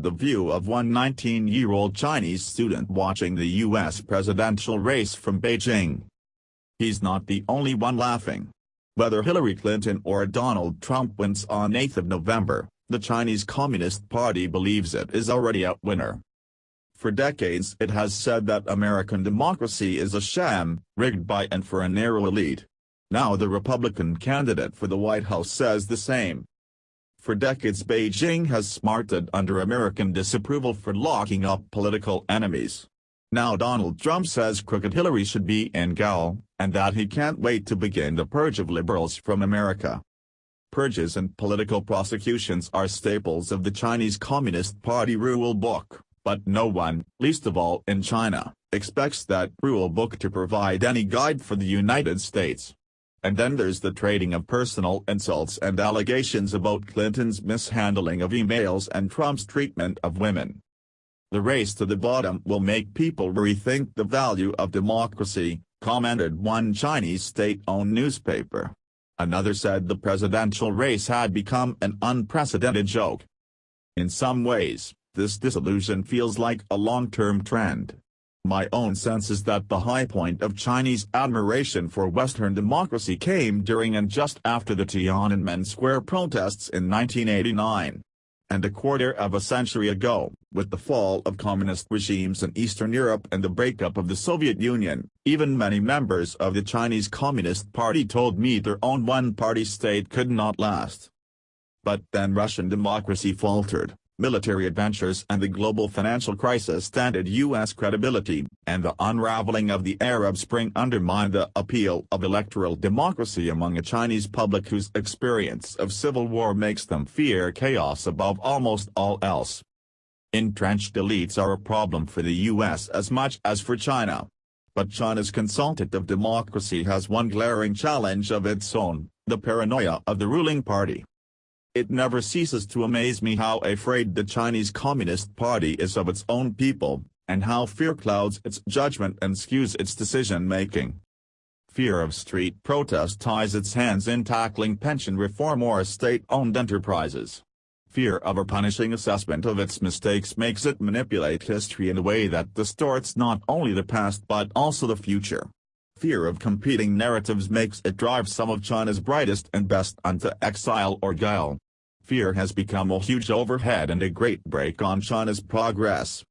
the view of one 19-year-old Chinese student watching the U.S. presidential race from Beijing. He's not the only one laughing. Whether Hillary Clinton or Donald Trump wins on 8 November, the Chinese Communist Party believes it is already a winner. For decades it has said that American democracy is a sham, rigged by and for a narrow elite. Now the Republican candidate for the White House says the same. For decades Beijing has smarted under American disapproval for locking up political enemies. Now Donald Trump says crooked Hillary should be in gaol, and that he can't wait to begin the purge of liberals from America. Purges and political prosecutions are staples of the Chinese Communist Party rule book, but no one, least of all in China, expects that rule book to provide any guide for the United States. And then there's the trading of personal insults and allegations about Clinton's mishandling of emails and Trump's treatment of women. The race to the bottom will make people rethink the value of democracy, commented one Chinese state-owned newspaper. Another said the presidential race had become an unprecedented joke. In some ways, this disillusion feels like a long-term trend. My own sense is that the high point of Chinese admiration for Western democracy came during and just after the Tiananmen Square protests in 1989. And a quarter of a century ago, with the fall of communist regimes in Eastern Europe and the breakup of the Soviet Union, even many members of the Chinese Communist Party told me their own one-party state could not last. But then Russian democracy faltered, military adventures and the global financial crisis dented U.S. credibility, and the unraveling of the Arab Spring undermined the appeal of electoral democracy among a Chinese public whose experience of civil war makes them fear chaos above almost all else. Entrenched elites are a problem for the U.S. as much as for China. But China's consultative democracy has one glaring challenge of its own, the paranoia of the ruling party. It never ceases to amaze me how afraid the Chinese Communist Party is of its own people, and how fear clouds its judgment and skews its decision-making. Fear of street protest ties its hands in tackling pension reform or state-owned enterprises. Fear of a punishing assessment of its mistakes makes it manipulate history in a way that distorts not only the past but also the future. Fear of competing narratives makes it drive some of China's brightest and best into exile or gaol. Fear has become a huge overhead and a great brake on China's progress.